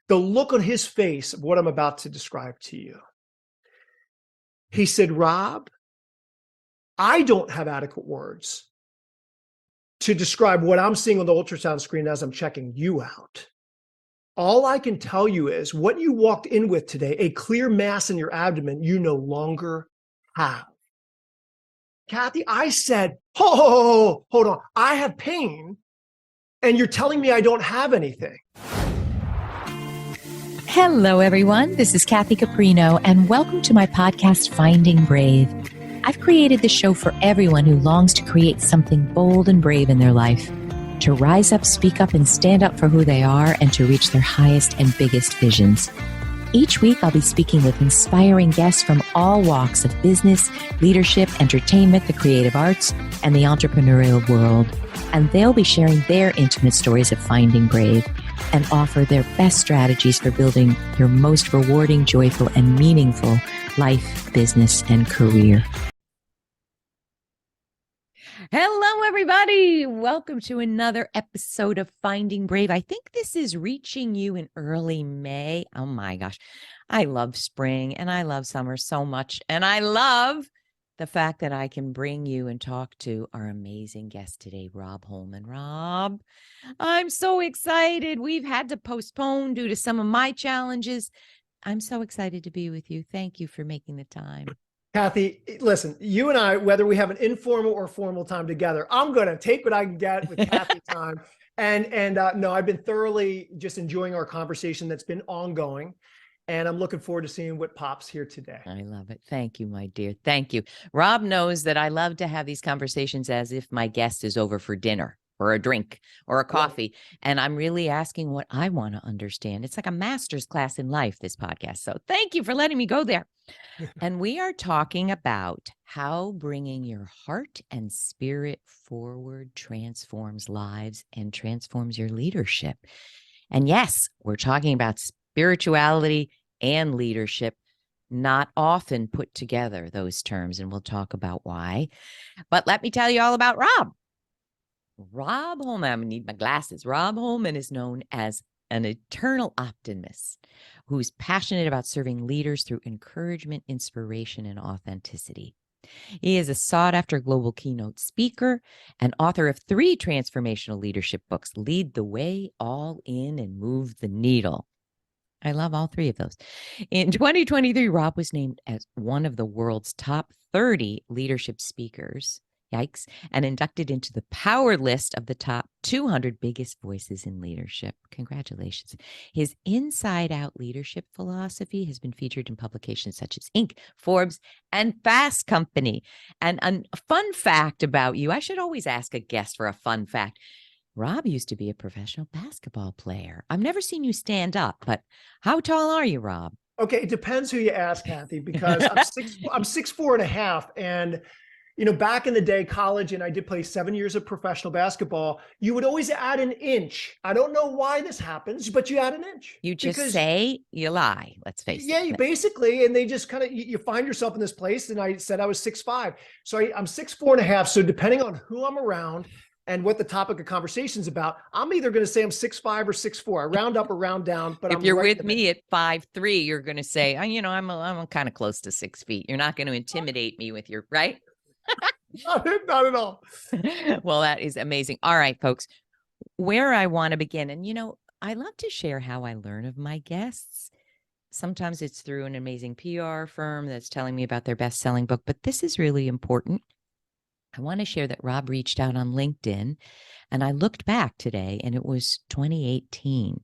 the look on his face of what I'm about to describe to you. He said, Rob, I don't have adequate words to describe what I'm seeing on the ultrasound screen as I'm checking you out. All I can tell you is what you walked in with today, a clear mass in your abdomen, you no longer have. Kathy, I said, hold on. I have pain, and you're telling me I don't have anything. Hello, everyone. This is Kathy Caprino, and welcome to my podcast, Finding Brave. I've created this show for everyone who longs to create something bold and brave in their life, to rise up, speak up, and stand up for who they are, and to reach their highest and biggest visions. Each week, I'll be speaking with inspiring guests from all walks of business, leadership, entertainment, the creative arts, and the entrepreneurial world. And they'll be sharing their intimate stories of finding brave and offer their best strategies for building your most rewarding, joyful, and meaningful life, business, and career. Hello, everybody. Welcome to another episode of Finding Brave. I think this is reaching you in early May. Oh my gosh. I love spring and I love summer so much. And I love the fact that I can bring you and talk to our amazing guest today, Robb Holman. Robb, I'm so excited. We've had to postpone due to some of my challenges. I'm so excited to be with you. Thank you for making the time. Kathy, listen, you and I, whether we have an informal or formal time together, I'm going to take what I can get with Kathy time. And no, I've been thoroughly just enjoying our conversation that's been ongoing. And I'm looking forward to seeing what pops here today. I love it. Thank you, my dear. Thank you. Robb knows that I love to have these conversations as if my guest is over for dinner or a drink or a coffee. And I'm really asking what I want to understand. It's like a master's class in life, this podcast. So thank you for letting me go there. And we are talking about how bringing your heart and spirit forward transforms lives and transforms your leadership. And yes, we're talking about spirituality and leadership, not often put together, those terms, and we'll talk about why. But let me tell you all about Robb. Robb Holman, I'm going to need my glasses. Robb Holman is known as an eternal optimist who's passionate about serving leaders through encouragement, inspiration, and authenticity. He is a sought-after global keynote speaker and author of 3 transformational leadership books, Lead the Way, All In, and Move the Needle. I love all 3 of those. In 2023, Robb was named as one of the world's top 30 leadership speakers. Yikes. And inducted into the power list of the top 200 biggest voices in leadership. Congratulations. His inside out leadership philosophy has been featured in publications such as Inc., Forbes, and Fast Company. And a fun fact about you, I should always ask a guest for a fun fact. Robb used to be a professional basketball player. I've never seen you stand up, but how tall are you, Robb? Okay. It depends who you ask, Kathy, because I'm 6'4.5", and you know, back in the day, college, and I did play 7 years of professional basketball, you would always add an inch. I don't know why this happens, but you add an inch. You just say you lie, let's face it. Yeah, basically, and they just kind of, you find yourself in this place, and I said I was 6'5". So I'm 6'4.5". So depending on who I'm around and what the topic of conversation is about, I'm either going to say I'm 6'5" or 6'4". I round up or round down, but if you're with me at 5'3", you're going to say, I'm kind of close to 6 feet. You're not going to intimidate me with your, right? Not at all. Well, that is amazing. All right, folks, where I want to begin. And, I love to share how I learn of my guests. Sometimes it's through an amazing PR firm that's telling me about their best-selling book, but this is really important. I want to share that Robb reached out on LinkedIn, and I looked back today, and it was 2018.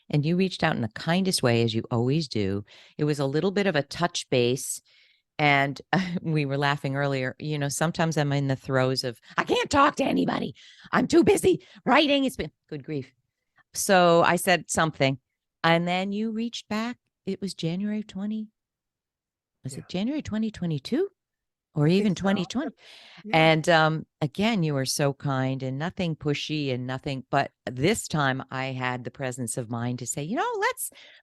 And you reached out in the kindest way, as you always do. It was a little bit of a touch base. And we were laughing earlier, sometimes I'm in the throes of, I can't talk to anybody. I'm too busy writing. It's been good grief. So I said something, and then you reached back. It was January of 20. Was it January 2022 or even 2020? So. Yeah. And again, you were so kind and nothing pushy and nothing. But this time I had the presence of mind to say,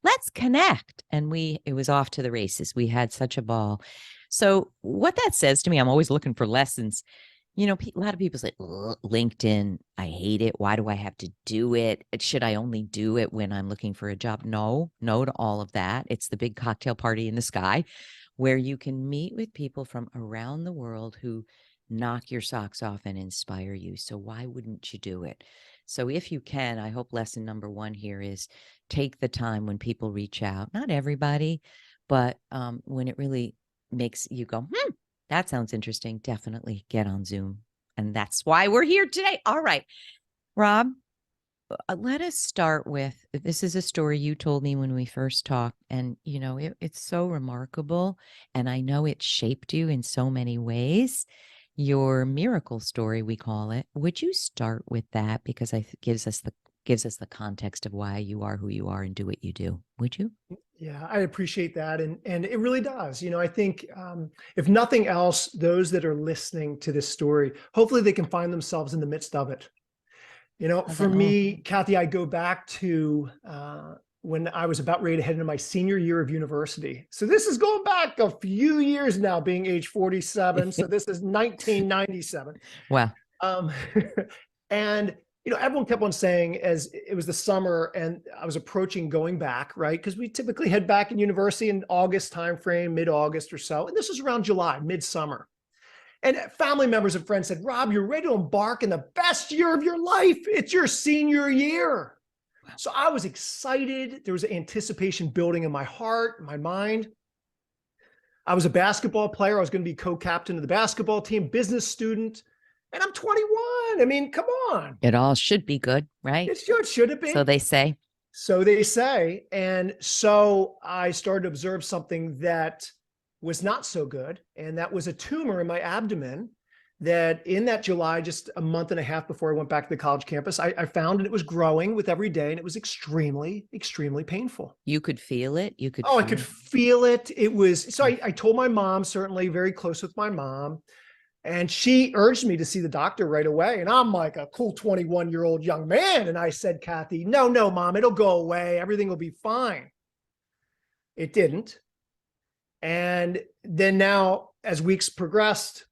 let's connect. And it was off to the races. We had such a ball. So what that says to me, I'm always looking for lessons. You know, a lot of people say, "Ugh, LinkedIn, I hate it. Why do I have to do it? Should I only do it when I'm looking for a job?" No, no to all of that. It's the big cocktail party in the sky where you can meet with people from around the world who knock your socks off and inspire you. So why wouldn't you do it? So if you can, I hope lesson number one here is take the time when people reach out. Not everybody, but when it really makes you go, that sounds interesting. Definitely get on Zoom. And that's why we're here today. All right, Robb, let us start with, this is a story you told me when we first talked. And, you know, it's so remarkable. And I know it shaped you in so many ways. Your miracle story, we call it. Would you start with that? Because it gives us the context of why you are who you are and do what you do. Would you? Yeah, I appreciate that. And it really does. You know, I think if nothing else, those that are listening to this story, hopefully they can find themselves in the midst of it. You know, for me, Kathy, I go back to when I was about ready to head into my senior year of university. So this is going back a few years now, being age 47. So this is 1997. Wow. And you know, everyone kept on saying, as it was the summer and I was approaching going back, right? Because we typically head back in university in August timeframe, mid-August or so. And this was around July, midsummer. And family members and friends said, Robb, you're ready to embark in the best year of your life. It's your senior year. Wow. So I was excited. There was anticipation building in my heart, my mind. I was a basketball player. I was going to be co-captain of the basketball team, business student. And I'm 21. I mean, come on. It all should be good, right? It should it be? So they say. So they say. And so I started to observe something that was not so good. And that was a tumor in my abdomen that in that July, just a month and a half before I went back to the college campus, I found, and it was growing with every day. And it was extremely, extremely painful. You could feel it? You could I could feel it. It was, so I told my mom, certainly very close with my mom. And she urged me to see the doctor right away. And I'm like a cool 21-year-old young man. And I said, Kathy, no, Mom, it'll go away. Everything will be fine. It didn't. And then now, as weeks progressed,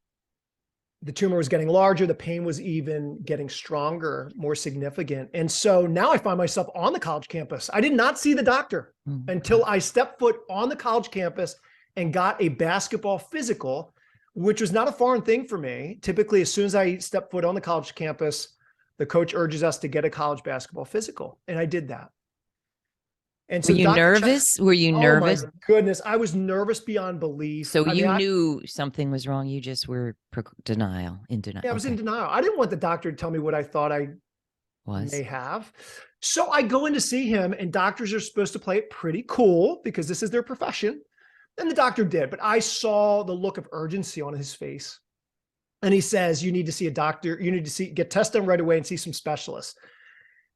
the tumor was getting larger. The pain was even getting stronger, more significant. And so now I find myself on the college campus. I did not see the doctor until I stepped foot on the college campus and got a basketball physical, which was not a foreign thing for me. Typically, as soon as I step foot on the college campus, the coach urges us to get a college basketball physical. And I did that. And so were you nervous? Were you nervous? Oh my goodness. I was nervous beyond belief. So you knew something was wrong. You just were in denial. Yeah, I was in denial. I didn't want the doctor to tell me what I thought I may have. So I go in to see him, and doctors are supposed to play it pretty cool because this is their profession. And the doctor did, but I saw the look of urgency on his face. And he says, you need to see a doctor. You need to get tested right away and see some specialists.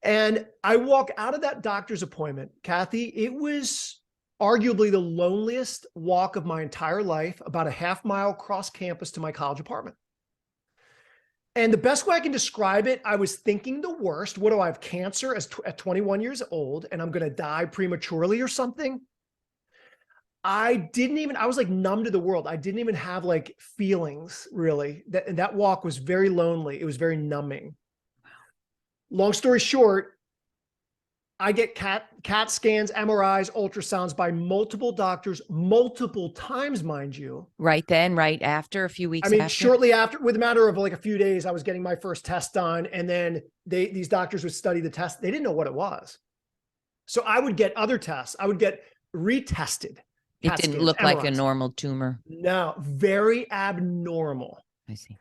And I walk out of that doctor's appointment, Kathy, it was arguably the loneliest walk of my entire life, about a half mile across campus to my college apartment. And the best way I can describe it, I was thinking the worst. What do I have, cancer at 21 years old, and I'm going to die prematurely or something? I was like numb to the world. I didn't even have like feelings really. That walk was very lonely. It was very numbing. Long story short, I get CAT scans, MRIs, ultrasounds by multiple doctors, multiple times, mind you. Right then, right after, a few weeks after? Shortly after, with a matter of like a few days, I was getting my first test done. And then these doctors would study the test. They didn't know what it was. So I would get other tests. I would get retested. It didn't look MRIs. Like a normal tumor. No, very abnormal. I see.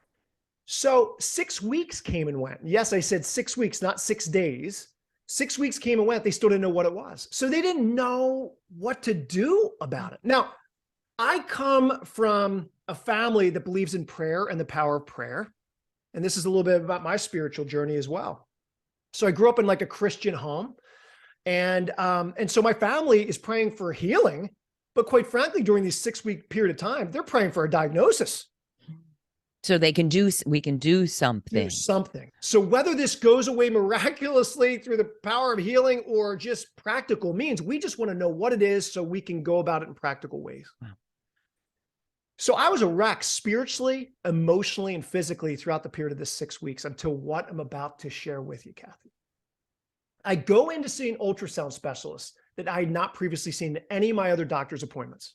So 6 weeks came and went. Yes, I said 6 weeks, not 6 days. 6 weeks came and went. They still didn't know what it was. So they didn't know what to do about it. Now, I come from a family that believes in prayer and the power of prayer. And this is a little bit about my spiritual journey as well. So I grew up in like a Christian home. And so my family is praying for healing. But quite frankly, during these 6 week period of time, they're praying for a diagnosis. So we can do something. Do something. So whether this goes away miraculously through the power of healing or just practical means, we just want to know what it is so we can go about it in practical ways. Wow. So I was a wreck spiritually, emotionally, and physically throughout the period of this 6 weeks until what I'm about to share with you, Kathy. I go in to see an ultrasound specialist that I had not previously seen in any of my other doctor's appointments.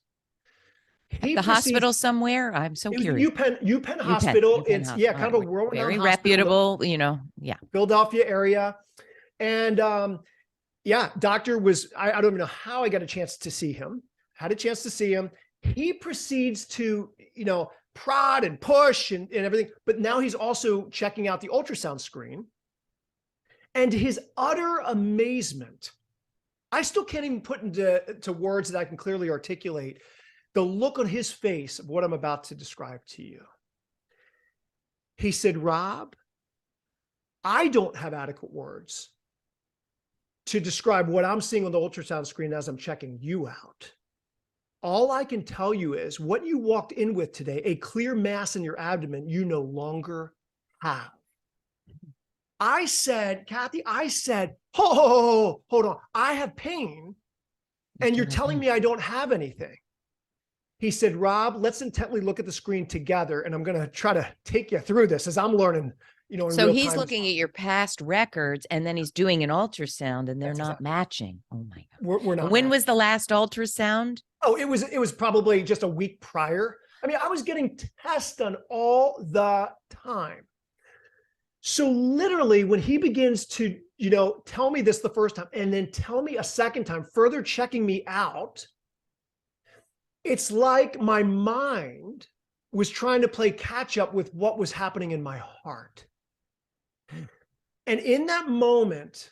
At the hospital somewhere? I'm so It was curious. UPenn Hospital. UPenn It's Hospital. kind of a world-renowned Very hospital, reputable, you know. Yeah. Philadelphia area. And yeah, doctor was, I don't even know how I got a chance to see him. Had a chance to see him. He proceeds to, prod and push and everything. But now he's also checking out the ultrasound screen. And to his utter amazement, I still can't even put into words that I can clearly articulate the look on his face of what I'm about to describe to you. He said, Rob, I don't have adequate words to describe what I'm seeing on the ultrasound screen as I'm checking you out. All I can tell you is what you walked in with today, a clear mass in your abdomen, you no longer have. I said, Kathy, oh, hold on. I have pain and you're telling me I don't have anything. He said, Rob, let's intently look at the screen together. And I'm going to try to take you through this as I'm learning, in so real he's time. looking at your past records and then he's doing an ultrasound and they're not matching. Oh my God. We're not. When was the last ultrasound? Oh, it was probably just a week prior. I mean, I was getting tests done all the time. So literally when he begins to, tell me this the first time and then tell me a second time, further checking me out, it's like my mind was trying to play catch up with what was happening in my heart. And in that moment,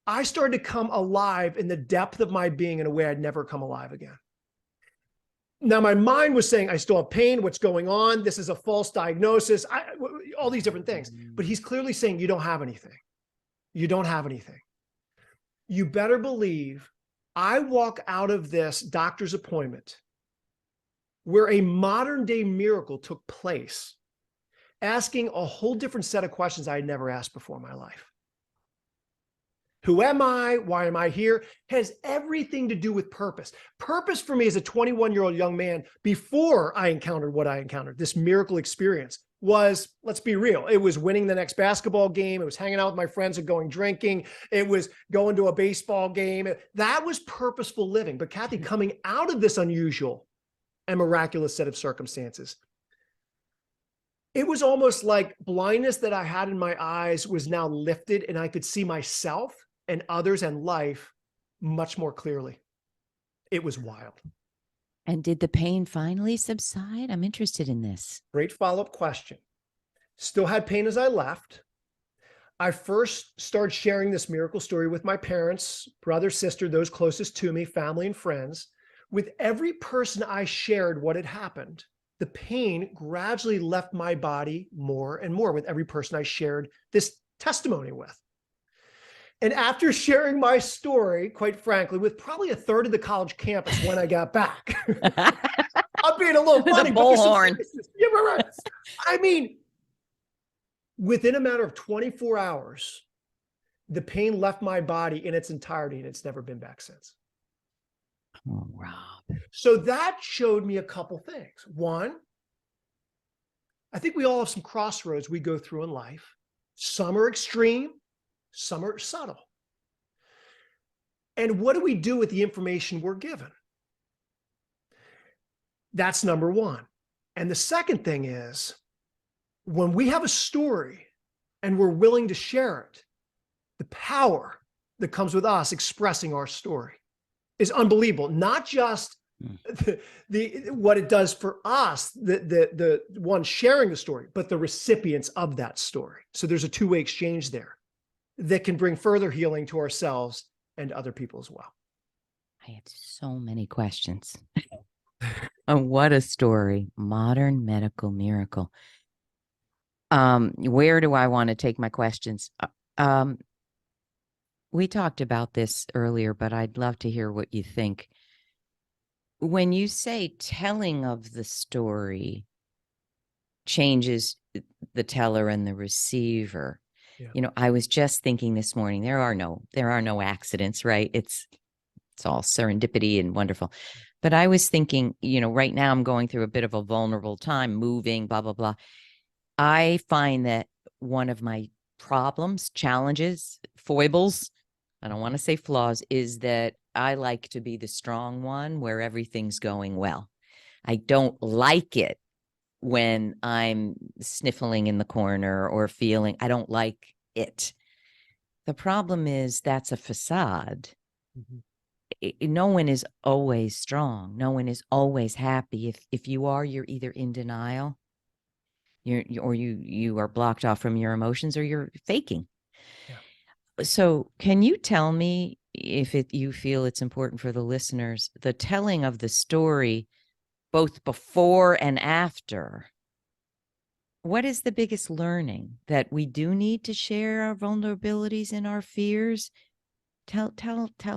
I started to come alive in the depth of my being in a way I'd never come alive again. Now, my mind was saying, I still have pain. What's going on? This is a false diagnosis. All these different things. But he's clearly saying, you don't have anything. You don't have anything. You better believe I walk out of this doctor's appointment where a modern day miracle took place, asking a whole different set of questions I had never asked before in my life. Who am I? Why am I here? Has everything to do with purpose. Purpose for me as a 21-year-old young man, before I encountered what I encountered, this miracle experience, was, let's be real, it was winning the next basketball game. It was hanging out with my friends and going drinking. It was going to a baseball game. That was purposeful living. But Kathy, coming out of this unusual and miraculous set of circumstances, it was almost like blindness that I had in my eyes was now lifted and I could see myself and others and life much more clearly. It was wild. And did the pain finally subside? I'm interested in this. Great follow-up question. Still had pain as I left. I first started sharing this miracle story with my parents, brother, sister, those closest to me, family and friends. With every person I shared what had happened, the pain gradually left my body more and more with every person I shared this testimony with. And after sharing my story, quite frankly, with probably a third of the college campus when I got back, I'm being a little funny. The bullhorn. Yeah, right. I mean, within a matter of 24 hours, the pain left my body in its entirety and it's never been back since. Oh, Rob. So that showed me a couple things. One, I think we all have some crossroads we go through in life. Some are extreme, some are subtle. And what do we do with the information we're given? That's number one. And the second thing is, when we have a story and we're willing to share it, the power that comes with us expressing our story is unbelievable. Not just what it does for us, the one sharing the story, but the recipients of that story. So there's a two-way exchange there that can bring further healing to ourselves and other people as well. I have so many questions. Oh, what a story. Modern medical miracle. Where do I want to take my questions? We talked about this earlier, but I'd love to hear what you think. When you say telling of the story changes the teller and the receiver, yeah. I was just thinking this morning, there are no accidents, right? It's all serendipity and wonderful. But I was thinking, right now I'm going through a bit of a vulnerable time, moving, blah, blah, blah. I find that one of my problems, challenges, foibles, I don't want to say flaws, is that I like to be the strong one where everything's going well. I don't like it when I'm sniffling in the corner or feeling, I don't like it. The problem is that's a facade. No one is always strong. No one is always happy. If you are, you're either in denial, you are blocked off from your emotions, or you're faking. Yeah. So can you tell me, if you feel it's important for the listeners, the telling of the story, both before and after? What is the biggest learning? That we do need to share our vulnerabilities and our fears? Tell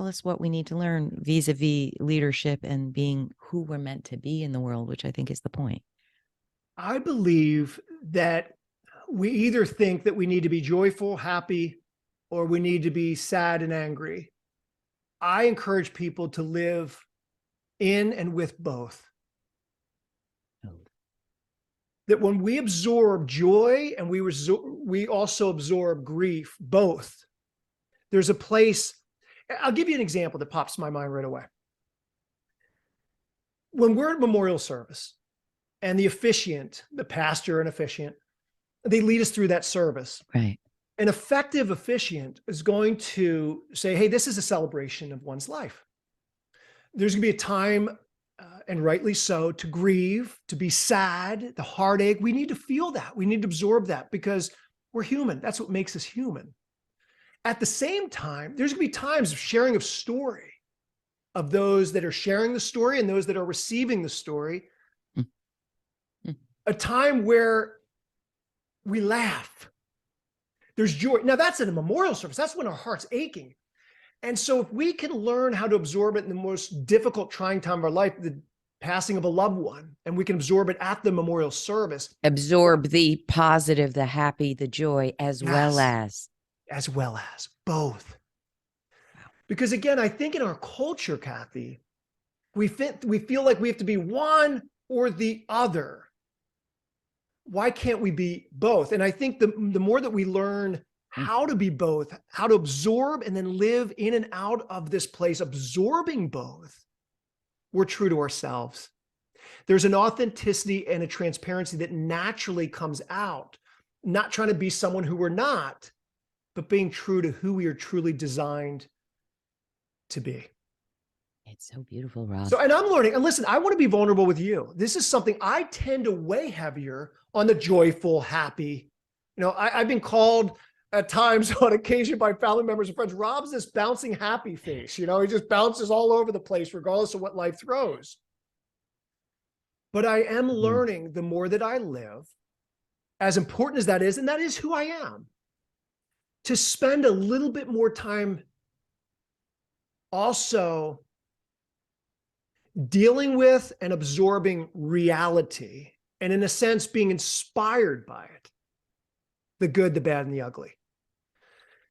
us what we need to learn vis-a-vis leadership and being who we're meant to be in the world, which I think is the point. I believe that we either think that we need to be joyful, happy, or we need to be sad and angry. I encourage people to live in and with both. That when we absorb joy and we also absorb grief, both, there's a place. I'll give you an example that pops to my mind right away. When we're at memorial service and the officiant, the pastor and officiant, they lead us through that service. Right. An effective officiant is going to say, hey, this is a celebration of one's life. There's going to be a time, and rightly so, to grieve, to be sad, the heartache. We need to feel that. We need to absorb that because we're human. That's what makes us human. At the same time, there's going to be times of sharing of story, of those that are sharing the story and those that are receiving the story. A time where we laugh. There's joy. Now that's in a memorial service. That's when our heart's aching. And so if we can learn how to absorb it in the most difficult, trying time of our life, the passing of a loved one, and we can absorb it at the memorial service. Absorb the positive, the happy, the joy, as well as both. Because again, I think in our culture, Kathy, we feel like we have to be one or the other. Why can't we be both? And I think the more that we learn how to be both, how to absorb and then live in and out of this place, absorbing both, we're true to ourselves. There's an authenticity and a transparency that naturally comes out, not trying to be someone who we're not, but being true to who we are truly designed to be. It's so beautiful, Rob. So, and I'm learning, and listen, I want to be vulnerable with you. This is something I tend to weigh heavier on the joyful, happy. I've been called at times on occasion by family members and friends, Rob's this bouncing happy face. He just bounces all over the place, regardless of what life throws. But I am learning the more that I live, as important as that is, and that is who I am, to spend a little bit more time also dealing with and absorbing reality, and in a sense, being inspired by it, the good, the bad, and the ugly.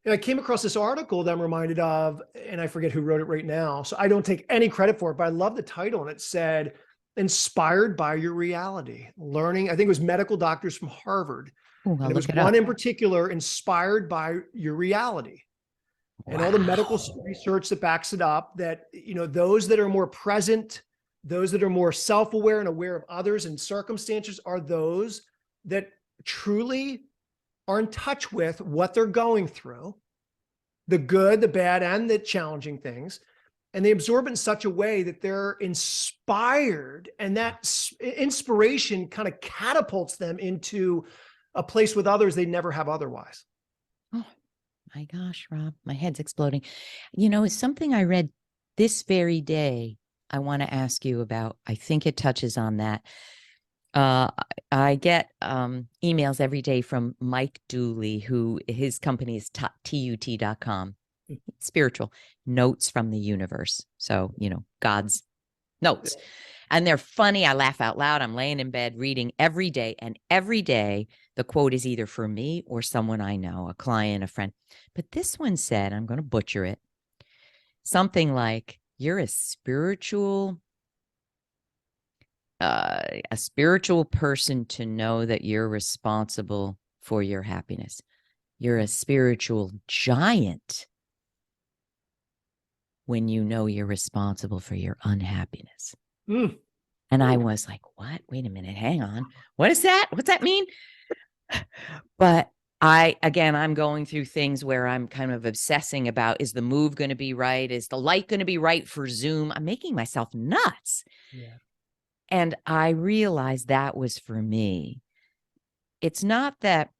And I came across this article that I'm reminded of, and I forget who wrote it right now, so I don't take any credit for it, but I love the title, and it said, inspired by your reality. Learning, I think it was medical doctors from Harvard. Ooh, and it was one in particular, inspired by your reality. Wow. And all the medical research that backs it up, that, those that are more present, those that are more self-aware and aware of others and circumstances are those that truly are in touch with what they're going through, the good, the bad, and the challenging things. And they absorb it in such a way that they're inspired, and that inspiration kind of catapults them into a place with others they never have otherwise. Oh my gosh, Rob, my head's exploding. It's something I read this very day I want to ask you about. I think it touches on that. I get emails every day from Mike Dooley, who his company is TUT.com. Spiritual notes from the universe. So, God's notes. And they're funny. I laugh out loud. I'm laying in bed reading every day. And every day the quote is either for me or someone I know, a client, a friend. But this one said, I'm going to butcher it, something like, you're a spiritual a spiritual person to know that you're responsible for your happiness. You're a spiritual giant when you know you're responsible for your unhappiness. Mm. And I was like, what? Wait a minute. Hang on. What is that? What's that mean? But I'm going through things where I'm kind of obsessing about, is the move going to be right? Is the light going to be right for Zoom? I'm making myself nuts. Yeah. And I realized that was for me. It's not that,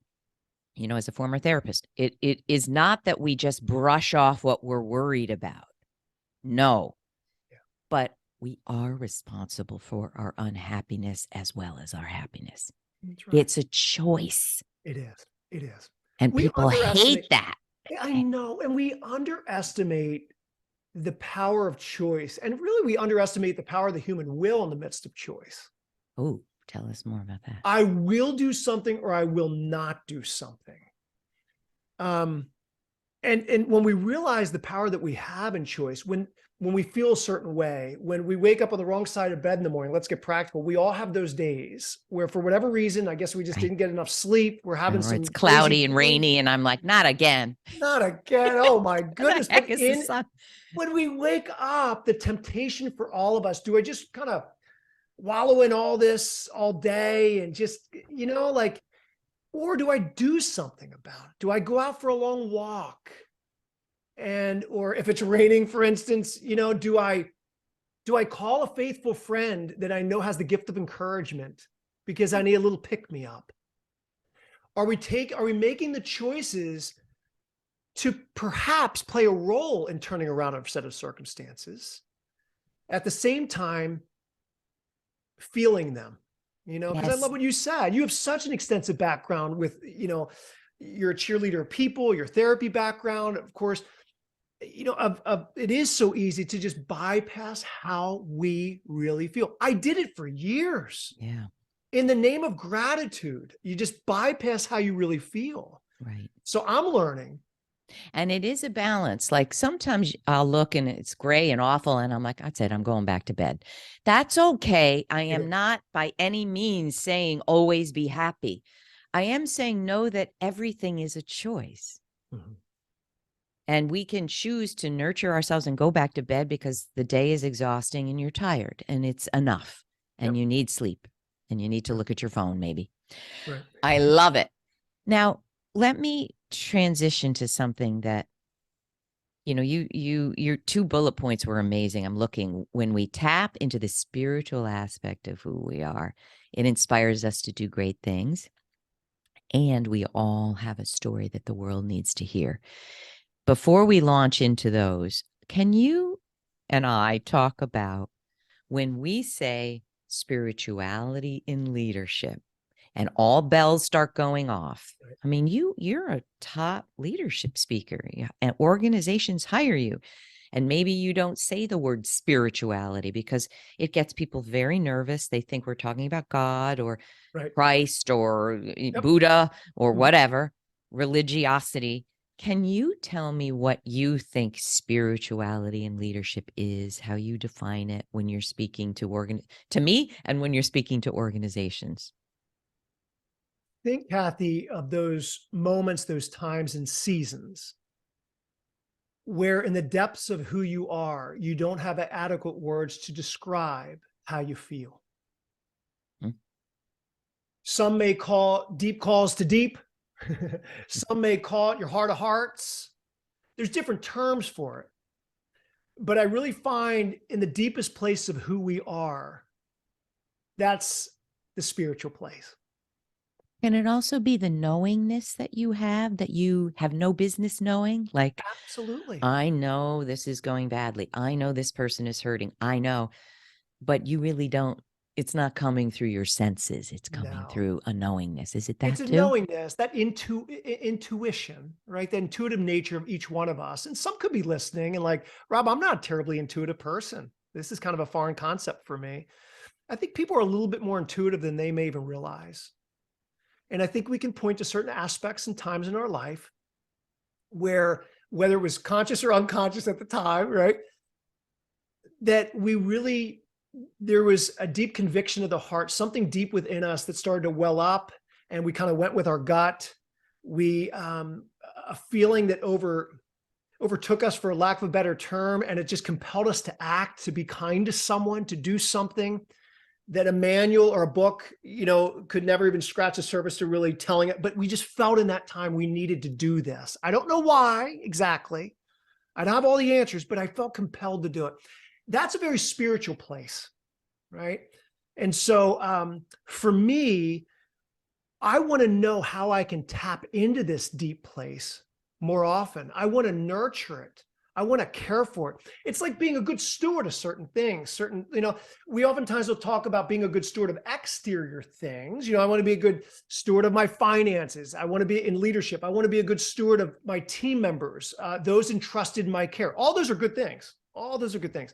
as a former therapist, it is not that we just brush off what we're worried about. No, but we are responsible for our unhappiness as well as our happiness. That's right. It's a choice. It is. It is. And We people hate that. I know. And we underestimate the power of choice. And really, we underestimate the power of the human will in the midst of choice. Oh, tell us more about that. I will do something or I will not do something. And when we realize the power that we have in choice, when we feel a certain way, when we wake up on the wrong side of bed in the morning, let's get practical. We all have those days where, for whatever reason, I guess we just didn't get enough sleep. We're having some it's cloudy and rainy, and I'm like, not again. Not again. Oh my goodness. But when we wake up, the temptation for all of us, do I just kind of wallow in all this all day and just, or do I do something about it? Do I go out for a long walk? Or if it's raining, for instance, do I call a faithful friend that I know has the gift of encouragement because I need a little pick me up? Are we making the choices to perhaps play a role in turning around a set of circumstances, at the same time feeling them? Because I love what you said. You have such an extensive background with, you're a cheerleader of people, your therapy background, of course, it is so easy to just bypass how we really feel. I did it for years. Yeah. In the name of gratitude, you just bypass how you really feel. Right. So I'm learning. And it is a balance. Like sometimes I'll look and it's gray and awful. And I'm like, that's it. I'm going back to bed. That's okay. I am not by any means saying always be happy. I am saying know that everything is a choice. Mm-hmm. And we can choose to nurture ourselves and go back to bed because the day is exhausting and you're tired and it's enough and you need sleep and you need to look at your phone maybe. Right. I love it. Now, let me transition to something that, your 2 bullet points were amazing. I'm looking, when we tap into the spiritual aspect of who we are, it inspires us to do great things. And we all have a story that the world needs to hear. Before we launch into those, can you and I talk about when we say spirituality in leadership and all bells start going off? I mean, you're a top leadership speaker and organizations hire you. And maybe you don't say the word spirituality because it gets people very nervous. They think we're talking about God or Christ or Buddha or whatever, religiosity. Can you tell me what you think spirituality and leadership is, how you define it when you're speaking to me and when you're speaking to organizations? Think, Kathy, of those moments, those times and seasons where in the depths of who you are, you don't have adequate words to describe how you feel. Some may call deep calls to deep. Some may call it your heart of hearts. There's different terms for it. But I really find in the deepest place of who we are, that's the spiritual place. Can it also be the knowingness that you have no business knowing? Like, absolutely. I know this is going badly. I know this person is hurting. I know, but you really don't. It's not coming through your senses. It's coming through a knowingness. Is it that it's a knowingness, that intuition, right? The intuitive nature of each one of us. And some could be listening and like, Rob, I'm not a terribly intuitive person. This is kind of a foreign concept for me. I think people are a little bit more intuitive than they may even realize. And I think we can point to certain aspects and times in our life where, whether it was conscious or unconscious at the time, right, that we really there was a deep conviction of the heart, something deep within us that started to well up, and we kind of went with our gut. We, a feeling that overtook us, for lack of a better term, and it just compelled us to act, to be kind to someone, to do something that a manual or a book, could never even scratch the surface to really telling it. But we just felt in that time we needed to do this. I don't know why exactly. I don't have all the answers, but I felt compelled to do it. That's a very spiritual place, right? And so for me, I want to know how I can tap into this deep place more often. I want to nurture it. I want to care for it. It's like being a good steward of certain things. We oftentimes will talk about being a good steward of exterior things. I want to be a good steward of my finances. I want to be in leadership. I want to be a good steward of my team members, those entrusted in my care. All those are good things. All those are good things.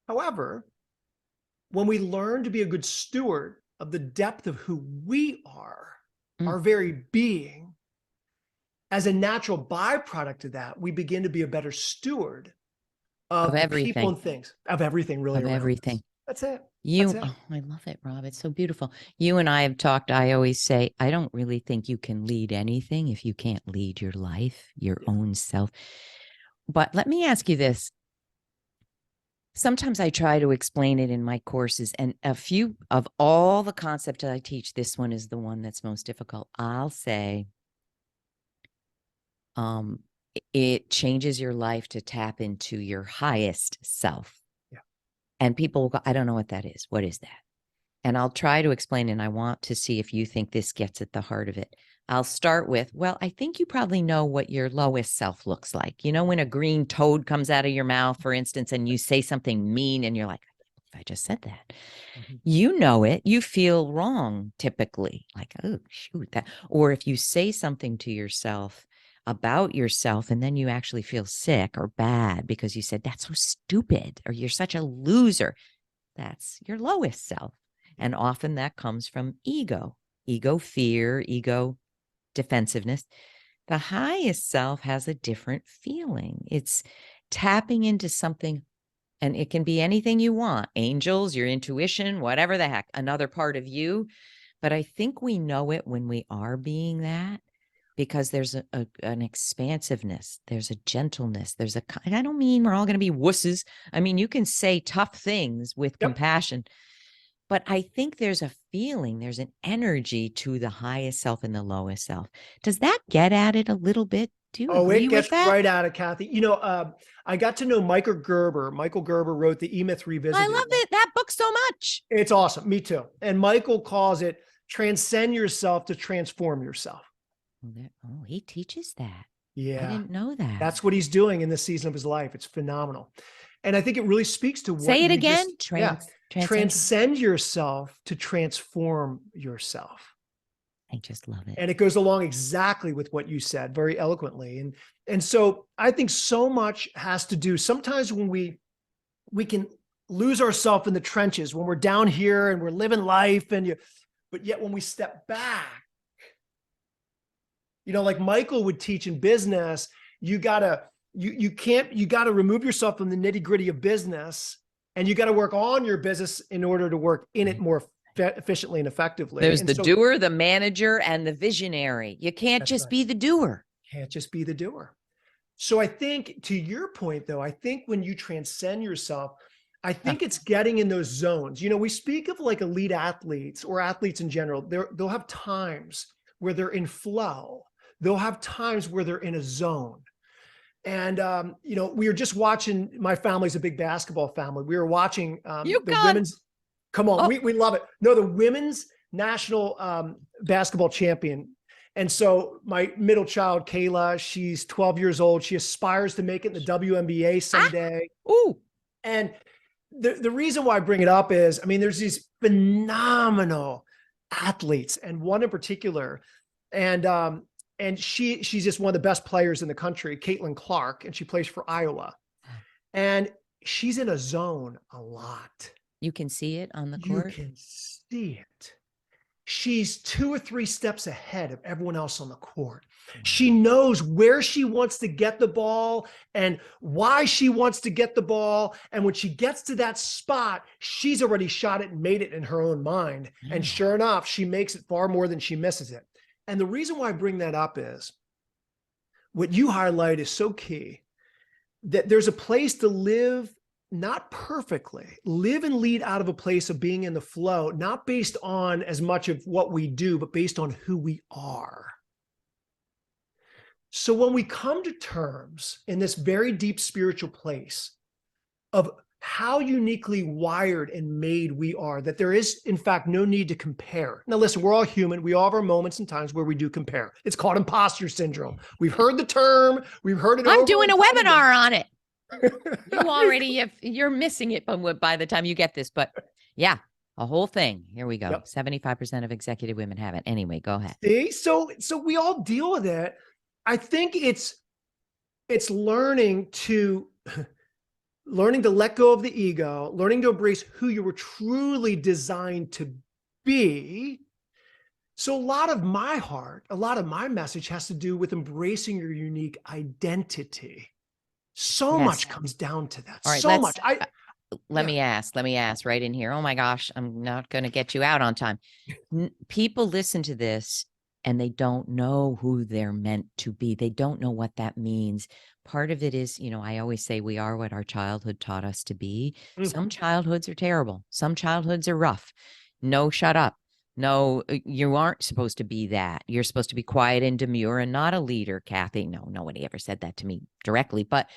However, when we learn to be a good steward of the depth of who we are, our very being, as a natural byproduct of that, we begin to be a better steward of the people and things, of everything really around us. That's it. Oh, I love it, Rob. It's so beautiful. You and I have talked. I always say, I don't really think you can lead anything if you can't lead your life, your own self. But let me ask you this. Sometimes I try to explain it in my courses, and a few of all the concepts I teach, this one is the one that's most difficult. I'll say, it changes your life to tap into your highest self. Yeah. And people will go, I don't know what that is. What is that? And I'll try to explain, and I want to see if you think this gets at the heart of it. I'll start with, well, I think you probably know what your lowest self looks like. When a green toad comes out of your mouth, for instance, and you say something mean and you're like, I just said that. You know it. You feel wrong typically, like, oh, shoot, that. Or if you say something to yourself about yourself and then you actually feel sick or bad because you said, that's so stupid, or you're such a loser, that's your lowest self. And often that comes from ego, fear, ego defensiveness. The highest self has a different feeling. It's tapping into something, and it can be anything you want, angels, your intuition, whatever the heck, another part of you. But I think we know it when we are being that, because there's an expansiveness, there's a gentleness, I don't mean we're all going to be wusses. I mean, you can say tough things with compassion. But I think there's a feeling, there's an energy to the highest self and the lowest self. Does that get at it a little bit? Do you agree with that? It gets right at it, Kathy. I got to know Michael Gerber. Michael Gerber wrote the E-Myth Revisited. I love that book so much. It's awesome. Me too. And Michael calls it transcend yourself to transform yourself. Oh, he teaches that. Yeah. I didn't know that. That's what he's doing in this season of his life. It's phenomenal. And I think it really speaks to what Say it again. Transcend yourself to transform yourself. I just love it. And it goes along exactly with what you said very eloquently. And so I think so much has to do, sometimes when we can lose ourselves in the trenches, when we're down here and we're living life, but yet when we step back, like Michael would teach in business, you gotta remove yourself from the nitty gritty of business, and you got to work on your business in order to work in it more efficiently and effectively. There's the doer, the manager, and the visionary. You can't just be the doer. Can't just be the doer. So I think, to your point though, I think when you transcend yourself, I think it's getting in those zones. We speak of like elite athletes or athletes in general. They'll have times where they're in flow. They'll have times where they're in a zone. And, we were just watching, my family's a big basketball family. We were watching the women's, come on, we love it. No, the women's national basketball champion. And so my middle child, Kayla, she's 12 years old. She aspires to make it in the WNBA someday. And the reason why I bring it up is, there's these phenomenal athletes, and one in particular, and she's just one of the best players in the country, Caitlin Clark, and she plays for Iowa. And she's in a zone a lot. You can see it on the court? You can see it. she's 2 or 3 steps ahead of everyone else on the court. She knows where she wants to get the ball and why she wants to get the ball. And when she gets to that spot, she's already shot it and made it in her own mind. And sure enough, she makes it far more than she misses it. And the reason why I bring that up is what you highlight is so key, that there's a place to live, not perfectly, live and lead out of a place of being in the flow, not based on as much of what we do, but based on who we are. So when we come to terms in this very deep spiritual place of how uniquely wired and made we are, that there is, in fact, no need to compare. Now, listen, we're all human. We all have our moments and times where we do compare. It's called imposter syndrome. We've heard the term. We've heard it. I'm doing a webinar on it. You you're missing it by the time you get this, but yeah, a whole thing. Here we go. Yep. 75% of executive women have it. Anyway, go ahead. See, so we all deal with it. I think it's learning to let go of the ego, learning to embrace who you were truly designed to be. So a lot of my message has to do with embracing your unique identity. So much comes down to that. All right, so much. Let me ask right in here. Oh my gosh, I'm not going to get you out on time. People listen to this and they don't know who they're meant to be. They don't know what that means. Part of it is, I always say we are what our childhood taught us to be. Some childhoods are terrible. Some childhoods are rough. No, shut up. No, you aren't supposed to be that. You're supposed to be quiet and demure and not a leader, Kathy. No, nobody ever said that to me directly. But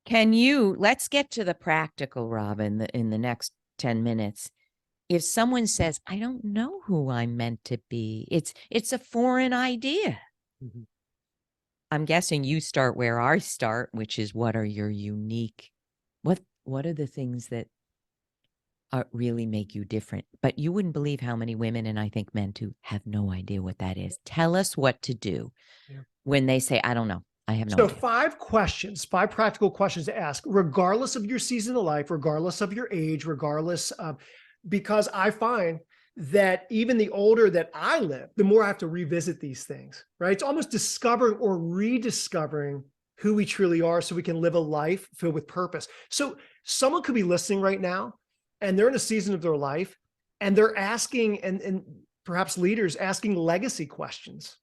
let's get to the practical, Rob, in the next 10 minutes. If someone says, I don't know who I'm meant to be, it's a foreign idea. Mm-hmm. I'm guessing you start where I start, which is what are your unique, what are the things that really make you different? But you wouldn't believe how many women, and I think men too, have no idea what that is. Tell us what to do when they say, I don't know. I have no idea. So 5 practical questions to ask, regardless of your season of life, regardless of your age, regardless of, because I find that even the older that I live, the more I have to revisit these things, right? It's almost discovering or rediscovering who we truly are so we can live a life filled with purpose. So someone could be listening right now and they're in a season of their life and they're asking, and perhaps leaders asking legacy questions.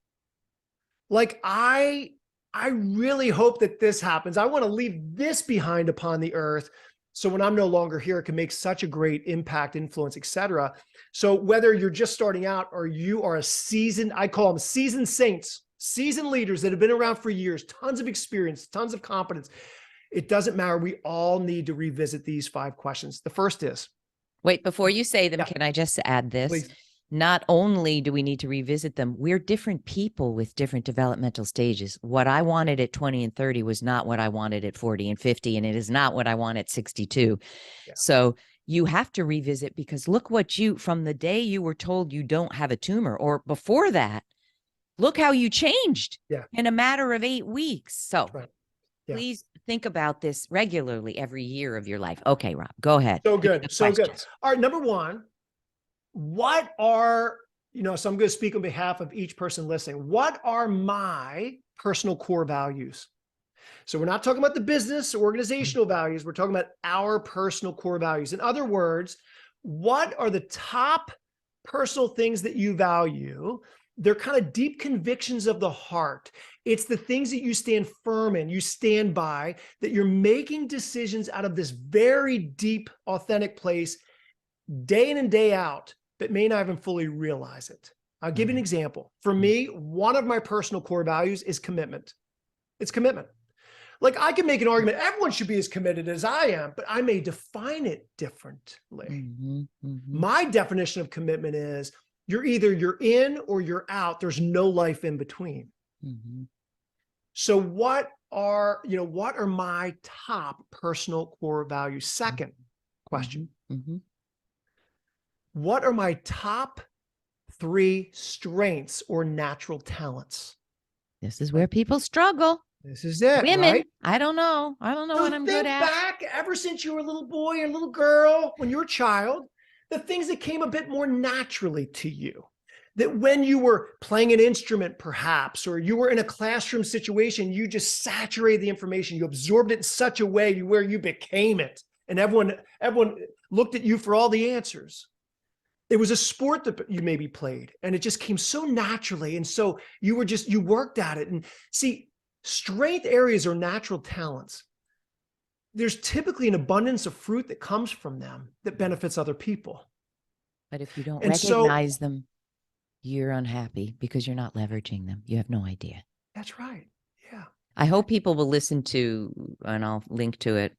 Like, I really hope that this happens. I want to leave this behind upon the earth. So when I'm no longer here, it can make such a great impact, influence, etc. So whether you're just starting out or you are a seasoned, I call them seasoned saints, seasoned leaders that have been around for years, tons of experience, tons of competence, it doesn't matter. We all need to revisit these 5 questions. The first is. Wait, before you say them, can I just add this? Please. Not only do we need to revisit them, we're different people with different developmental stages. What I wanted at 20 and 30 was not what I wanted at 40 and 50, and it is not what I want at 62. Yeah. So you have to revisit, because look what from the day you were told you don't have a tumor, or before that, look how you changed in a matter of 8 weeks. So please think about this regularly every year of your life. Okay, Rob, go ahead. So good. So good. All right. Number 1. What are, so I'm going to speak on behalf of each person listening. What are my personal core values? So we're not talking about the business or organizational values. We're talking about our personal core values. In other words, what are the top personal things that you value? They're kind of deep convictions of the heart. It's the things that you stand firm in, you stand by, that you're making decisions out of this very deep, authentic place, day in and day out, that may not even fully realize it. I'll give you an example. For me, one of my personal core values is commitment. It's commitment. Like, I can make an argument, everyone should be as committed as I am, but I may define it differently. My definition of commitment is you're in or you're out. There's no life in between. So what are my top personal core values? Second question. What are my top 3 strengths or natural talents? This is where people struggle. This is it. Women, right? I don't know what I'm good at. Think back ever since you were a little boy or a little girl, when you were a child, the things that came a bit more naturally to you. That when you were playing an instrument, perhaps, or you were in a classroom situation, you just saturated the information. You absorbed it in such a way where you became it. And everyone looked at you for all the answers. It was a sport that you maybe played, and it just came so naturally. And so you worked at it. And see, strength areas are natural talents. There's typically an abundance of fruit that comes from them that benefits other people. But if you don't And recognize them, you're unhappy because you're not leveraging them. You have no idea. That's right. Yeah. I hope people will listen to, and I'll link to it,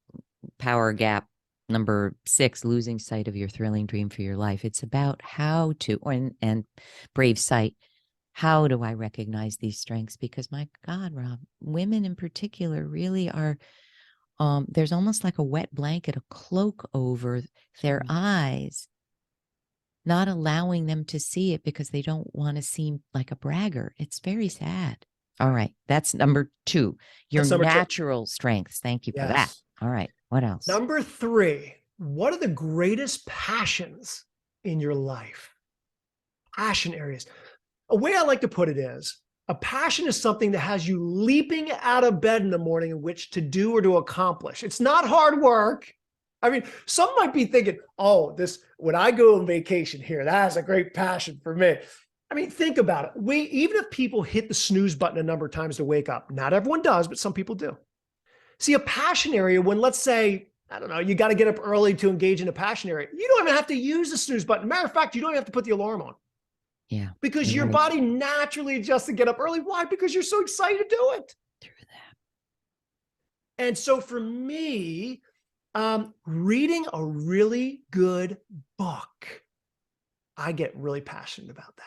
Power Gap number 6, losing sight of your thrilling dream for your life. It's about how to, and Brave Sight, how do I recognize these strengths? Because my God, Rob, women in particular really are, there's almost like a wet blanket, a cloak over their eyes, not allowing them to see it because they don't want to seem like a bragger. It's very sad. All right. That's number 2, your natural strengths. Thank you for that. All right. What else? Number 3, what are the greatest passions in your life? Passion areas. A way I like to put it is, a passion is something that has you leaping out of bed in the morning in which to do or to accomplish. It's not hard work. I mean, some might be thinking, oh, when I go on vacation here, that is a great passion for me. I mean, think about it. Even if people hit the snooze button a number of times to wake up, not everyone does, but some people do. See, a passion area, when let's say, I don't know, you got to get up early to engage in a passion area, you don't even have to use the snooze button. Matter of fact, you don't even have to put the alarm on. Yeah. Because your body naturally adjusts to get up early. Why? Because you're so excited to do it. Through that. And so for me, reading a really good book, I get really passionate about that.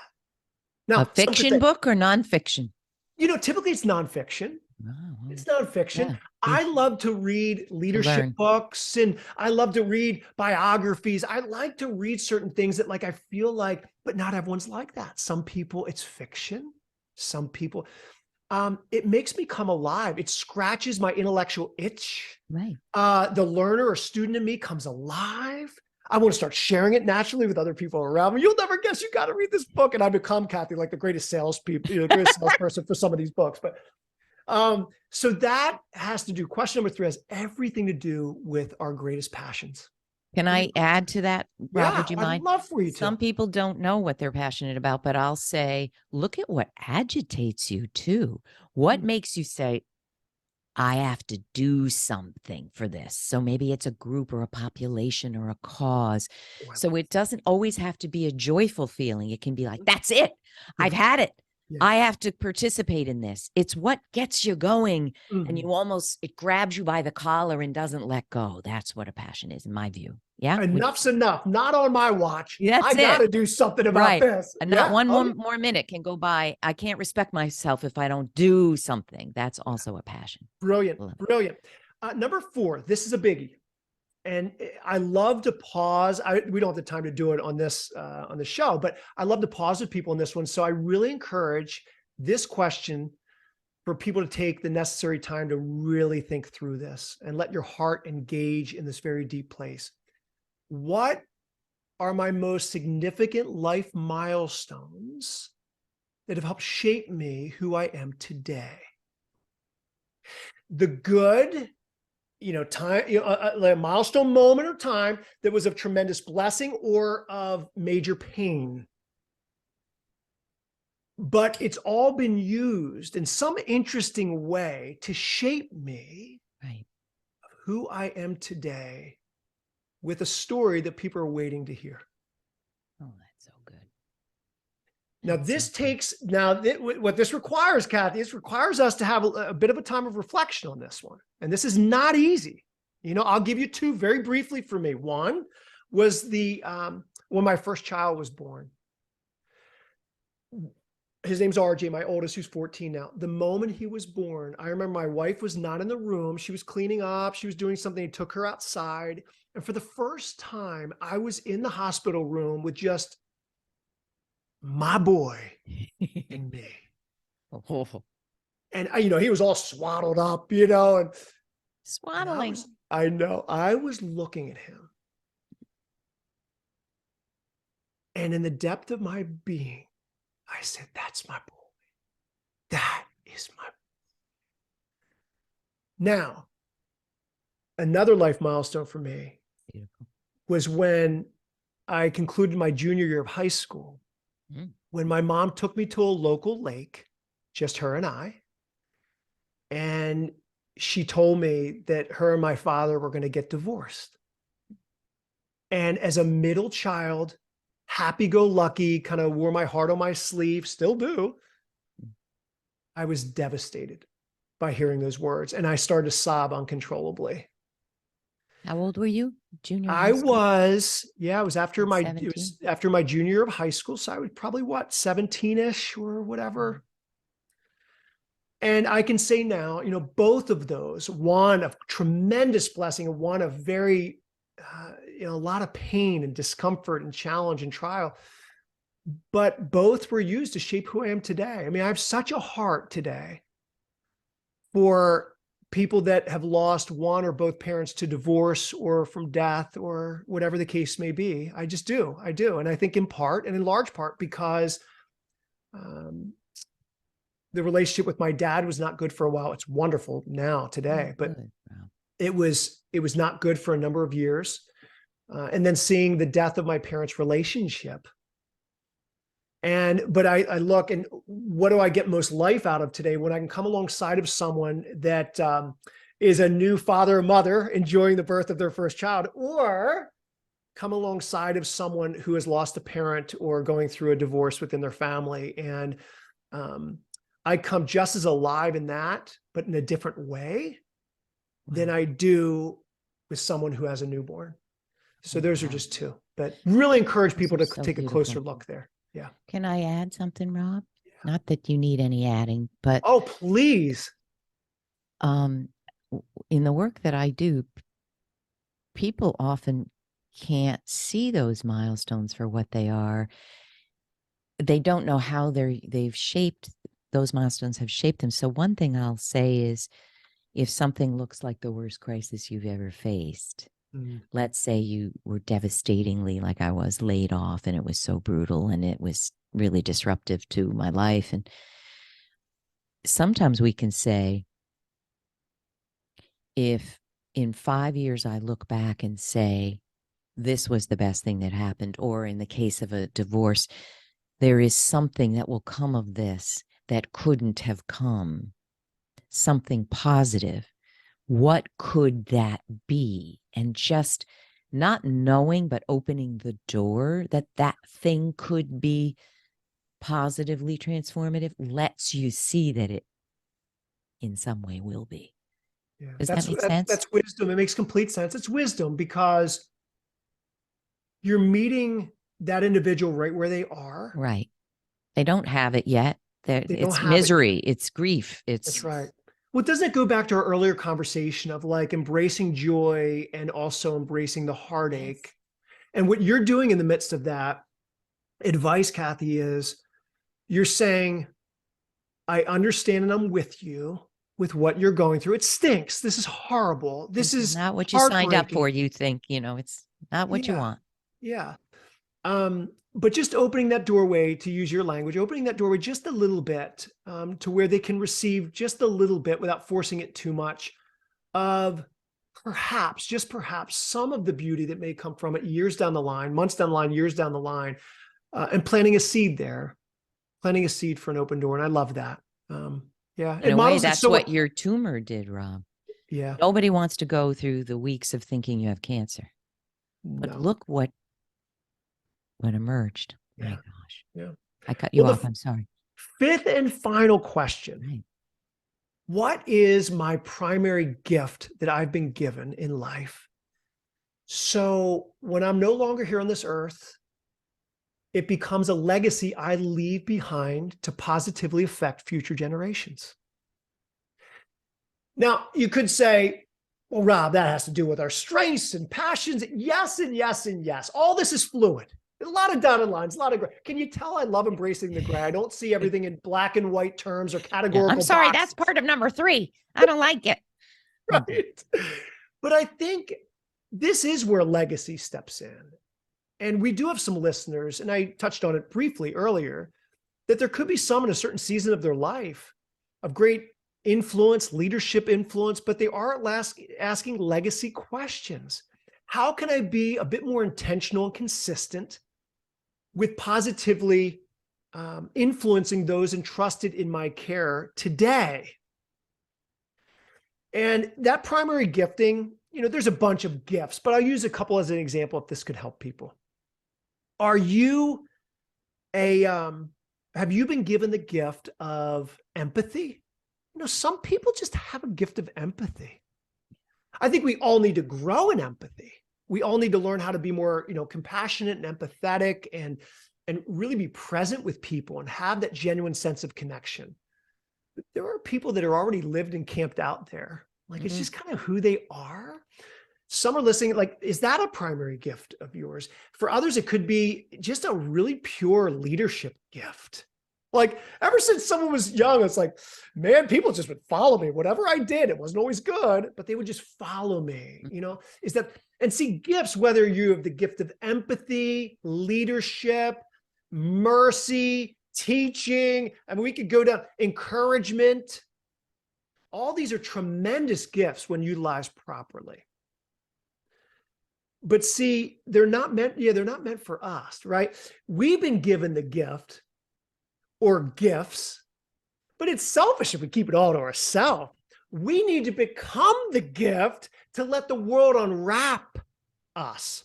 Now, a fiction book or nonfiction? Typically it's nonfiction. Oh, it's nonfiction. Yeah. I love to read leadership books, and I love to read biographies. I like to read certain things that I feel like, but not everyone's like that. Some people, it's fiction. Some people, it makes me come alive. It scratches my intellectual itch. Right. The learner or student in me comes alive. I want to start sharing it naturally with other people around me. You'll never guess, you got to read this book. And I become, Kathy, like the greatest salespeople, the greatest salesperson for some of these books. But so that has to do, question number 3 has everything to do with our greatest passions. Can I add to that, Rob? Yeah, would you mind? I'd love for you to. Some people don't know what they're passionate about, but I'll say, look at what agitates you too. What makes you say, I have to do something for this? So maybe it's a group or a population or a cause. So it doesn't always have to be a joyful feeling. It can be like, that's it. I've had it. Yeah. I have to participate in this. It's what gets you going. And it grabs you by the collar and doesn't let go. That's what a passion is, in my view. Yeah. Enough's enough. Not on my watch. That's I got to do something about this. And not one more minute can go by. I can't respect myself if I don't do something. That's also a passion. Brilliant. Brilliant. Number 4, this is a biggie. And I love to pause. We don't have the time to do it on this on the show, but I love to pause with people on this one. So I really encourage this question for people to take the necessary time to really think through this and let your heart engage in this very deep place. What are my most significant life milestones that have helped shape me who I am today? The good, time, a milestone moment of time that was of tremendous blessing or of major pain. But it's all been used in some interesting way to shape me of who I am today with a story that people are waiting to hear. Oh, that's so good. Now, what this requires, Kathy, this requires us to have a bit of a time of reflection on this one. And this is not easy. I'll give you 2 very briefly for me. One was when my first child was born. His name's RJ, my oldest, who's 14 now. The moment he was born, I remember my wife was not in the room. She was cleaning up. She was doing something. He took her outside. And for the first time, I was in the hospital room with just my boy and me. And, he was all swaddled up, and swaddling. I was looking at him. And in the depth of my being, I said, that's my boy. That is my boy. Now, another life milestone for me Beautiful. was when I concluded my junior year of high school, when my mom took me to a local lake, just her and I, and she told me that her and my father were going to get divorced. And as a middle child, happy-go-lucky, kind of wore my heart on my sleeve, still do, I was devastated by hearing those words, and I started to sob uncontrollably. How old were you? Junior I high school? was, yeah, it was after my, it 17? was after my junior year of high school. So I was probably what, 17-ish or whatever. And I can say now, both of those, one of tremendous blessing and one of very, a lot of pain and discomfort and challenge and trial, but both were used to shape who I am today. I mean, I have such a heart today for people that have lost one or both parents to divorce or from death or whatever the case may be. I just do. I do. And I think in part and in large part because the relationship with my dad was not good for a while. It's wonderful now today, but it was not good for a number of years. And then seeing the death of my parents' relationship. But I look, and what do I get most life out of today when I can come alongside of someone that is a new father or mother enjoying the birth of their first child, or come alongside of someone who has lost a parent or going through a divorce within their family. And I come just as alive in that, but in a different way than I do with someone who has a newborn. So those are just two, but really encourage people to take a closer look there. Yeah. Can I add something, Rob? Yeah. Not that you need any adding, but oh, please. In the work that I do, people often can't see those milestones for what they are. They don't know how they've shaped, those milestones have shaped them. So one thing I'll say is, if something looks like the worst crisis you've ever faced, let's say you were devastatingly, like I was, laid off, and it was so brutal and it was really disruptive to my life. And sometimes we can say, if in 5 years I look back and say, this was the best thing that happened, or in the case of a divorce, there is something that will come of this that couldn't have come, something positive. What could that be? And just not knowing, but opening the door that that thing could be positively transformative lets you see that it in some way will be. Yeah, Does that make sense? That's wisdom. It makes complete sense. It's wisdom because you're meeting that individual right where they are. Right. They don't have it yet. It's misery. It's grief. That's right. Well, doesn't it go back to our earlier conversation of like embracing joy and also embracing the heartache? Yes. And what you're doing in the midst of that advice, Kathy, is you're saying, I understand and I'm with you with what you're going through. It stinks. This is horrible. This is not what you signed up for. You think, it's not what you want. Yeah. But just opening that doorway, to use your language, opening that doorway just a little bit to where they can receive just a little bit without forcing it too much of perhaps, just perhaps, some of the beauty that may come from it years down the line, months down the line, years down the line, and planting a seed there, planting a seed for an open door. And I love that. Yeah. In a way, that's what your tumor did, Rob. Yeah. Nobody wants to go through the weeks of thinking you have cancer. But look what emerged. Yeah. My gosh. Yeah. I cut you off. I'm sorry. Fifth and final question. Right. What is my primary gift that I've been given in life? So when I'm no longer here on this earth, it becomes a legacy I leave behind to positively affect future generations. Now, you could say, well, Rob, that has to do with our strengths and passions. Yes, and yes, and yes. All this is fluid. There's a lot of dotted lines, a lot of gray. Can you tell I love embracing the gray? I don't see everything in black and white terms or categorical I'm sorry, boxes. that's part of number 3. I don't like it. Right. But I think this is where legacy steps in. And we do have some listeners, and I touched on it briefly earlier, that there could be some in a certain season of their life of great influence, leadership influence, but they are asking legacy questions. How can I be a bit more intentional and consistent with positively influencing those entrusted in my care today? And that primary gifting, there's a bunch of gifts, but I'll use a couple as an example if this could help people. Are you have you been given the gift of empathy? Some people just have a gift of empathy. I think we all need to grow in empathy. We all need to learn how to be more, compassionate and empathetic and really be present with people and have that genuine sense of connection. But there are people that are already lived and camped out there. Like it's just kind of who they are. Some are listening, like, is that a primary gift of yours? For others, it could be just a really pure leadership gift. Like ever since someone was young, it's like, man, people just would follow me. Whatever I did, it wasn't always good, but they would just follow me, is that, and see gifts, whether you have the gift of empathy, leadership, mercy, teaching, I mean, we could go down, encouragement. All these are tremendous gifts when utilized properly. But see, they're not meant for us, right? We've been given the gift or gifts, but it's selfish if we keep it all to ourselves. We need to become the gift to let the world unwrap us.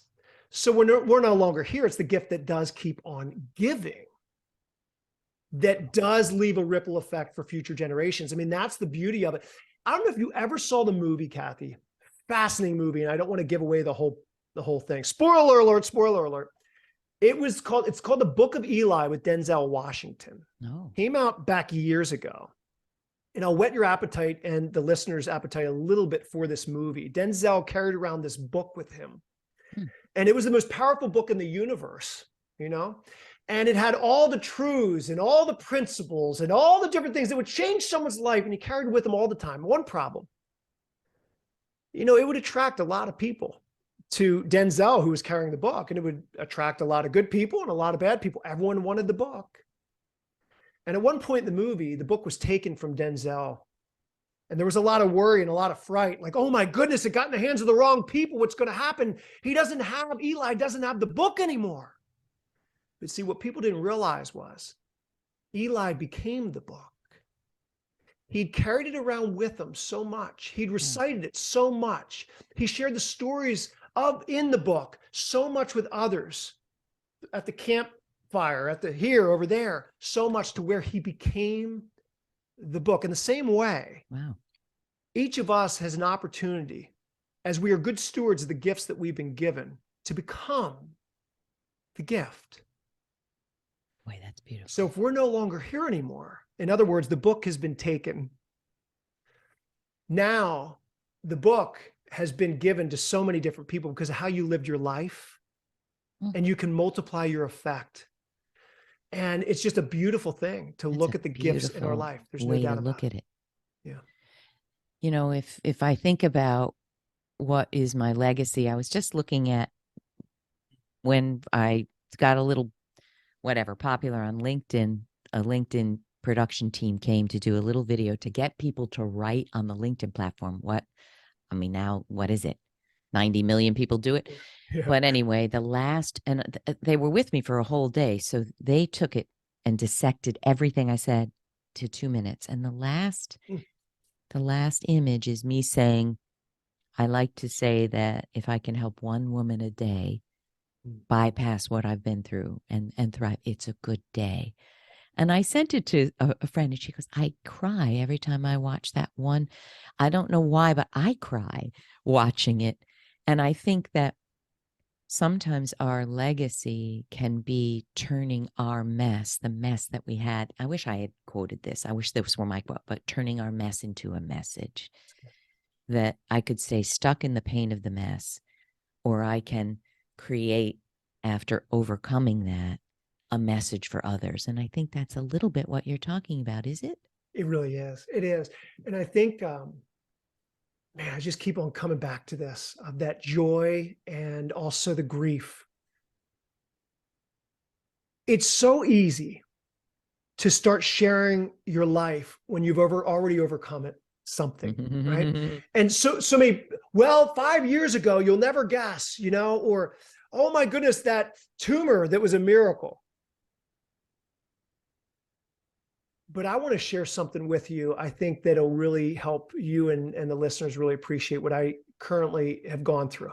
So we're no longer here. It's the gift that does keep on giving, that does leave a ripple effect for future generations. I mean, that's the beauty of it. I don't know if you ever saw the movie, Kathy. Fascinating movie, and I don't want to give away the whole thing. Spoiler alert, spoiler alert. It's called The Book of Eli with Denzel Washington. No. Came out back years ago. And I'll whet your appetite and the listener's appetite a little bit for this movie. Denzel carried around this book with him. And it was the most powerful book in the universe, And it had all the truths and all the principles and all the different things that would change someone's life. And he carried it with him all the time. One problem, it would attract a lot of people to Denzel, who was carrying the book, and it would attract a lot of good people and a lot of bad people. Everyone wanted the book. And at one point in the movie, the book was taken from Denzel. And there was a lot of worry and a lot of fright. Like, oh my goodness, it got in the hands of the wrong people. What's going to happen? Eli doesn't have the book anymore. But see, what people didn't realize was Eli became the book. He'd carried it around with him so much. He'd recited it so much. He shared the stories in the book so much with others at the campfire, here, over there, so much to where he became the book. In the same way, wow, each of us has an opportunity, as we are good stewards of the gifts that we've been given, to become the gift. Boy, that's beautiful. So if we're no longer here anymore, in other words, the book has been taken. Now, the book has been given to so many different people because of how you lived your life, and you can multiply your effect. And it's just a beautiful thing to look at the gifts in our life. There's no doubt about it. Look at it. Yeah. If I think about what is my legacy, I was just looking at when I got a little popular on LinkedIn, a LinkedIn production team came to do a little video to get people to write on the LinkedIn platform. Now, what is it? 90 million people do it. Yeah. But anyway, they were with me for a whole day. So they took it and dissected everything I said to 2 minutes. And the last image is me saying, I like to say that if I can help one woman a day bypass what I've been through and thrive, it's a good day. And I sent it to a friend, and she goes, I cry every time I watch that one. I don't know why, but I cry watching it. And I think that sometimes our legacy can be turning our mess, the mess that we had. I wish I had quoted this. I wish this were my quote, but turning our mess into a message that I could stay stuck in the pain of the mess, or I can create, after overcoming that, a message for others. And I think that's a little bit what you're talking about, is it? It really is. It is. And I think, I just keep on coming back to this, of that joy and also the grief it's so easy to start sharing your life when you've already overcome it, something, right? And so maybe, well, 5 years ago, you'll never guess, or, oh my goodness, that tumor that was a miracle. But I want to share something with you. I think that'll really help you and the listeners really appreciate what I currently have gone through.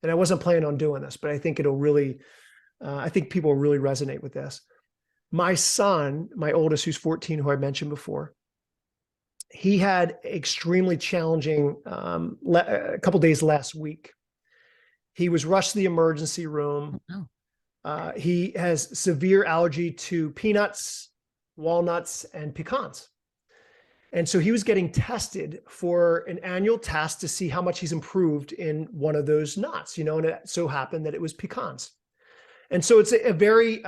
And I wasn't planning on doing this, but I think it'll really, I think people will really resonate with this. My son, my oldest, who's 14, who I mentioned before, he had extremely challenging a couple days last week. He was rushed to the emergency room. He has severe allergy to peanuts, walnuts, and pecans. And so he was getting tested for an annual test to see how much he's improved in one of those nuts, and it so happened that it was pecans. And so it's a very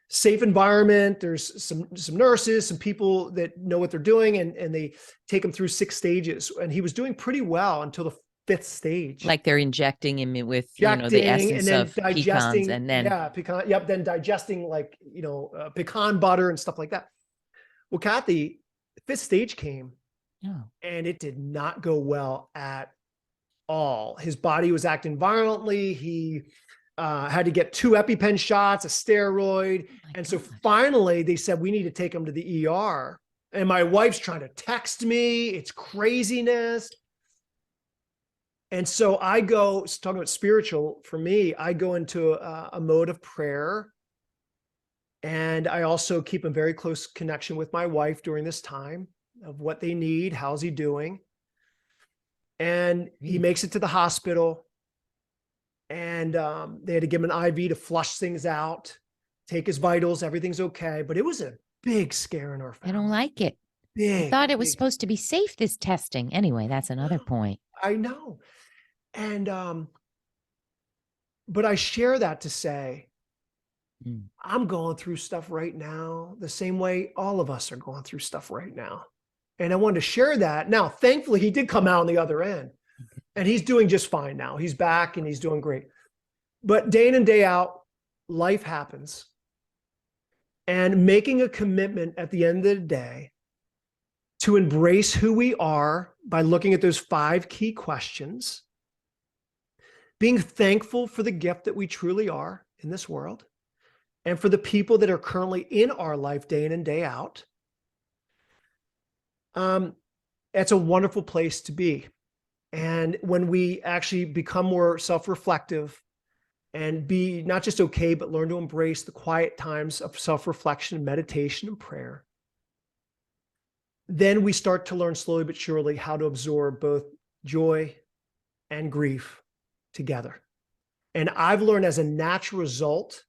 safe environment. There's some nurses, some people that know what they're doing, and they take him through 6 stages. And he was doing pretty well until the 5th stage. Like they're injecting him with, the essence and then of digesting, pecans, and then pecan. Yep, then digesting pecan butter and stuff like that. Well, Kathy, the 5th stage came, and it did not go well at all. His body was acting violently. He had to get 2 EpiPen shots, a steroid. And so finally they said, we need to take him to the ER. And my wife's trying to text me. It's craziness. And so I go, talking about spiritual, for me, I go into a mode of prayer. And I also keep a very close connection with my wife during this time of what they need. How's he doing? And he makes it to the hospital. And they had to give him an IV to flush things out, take his vitals. Everything's okay. But it was a big scare in our family. I don't like it. I thought it was supposed to be safe, this testing. Anyway, that's another point. I know. And, but I share that to say, I'm going through stuff right now, the same way all of us are going through stuff right now. And I wanted to share that. Now, thankfully, he did come out on the other end. And he's doing just fine now. He's back and he's doing great. But day in and day out, life happens. And making a commitment at the end of the day to embrace who we are by looking at those 5 key questions, being thankful for the gift that we truly are in this world, and for the people that are currently in our life day in and day out. It's a wonderful place to be. And when we actually become more self-reflective and be not just okay, but learn to embrace the quiet times of self-reflection, meditation, and prayer, then we start to learn slowly but surely how to absorb both joy and grief together. And I've learned as a natural result,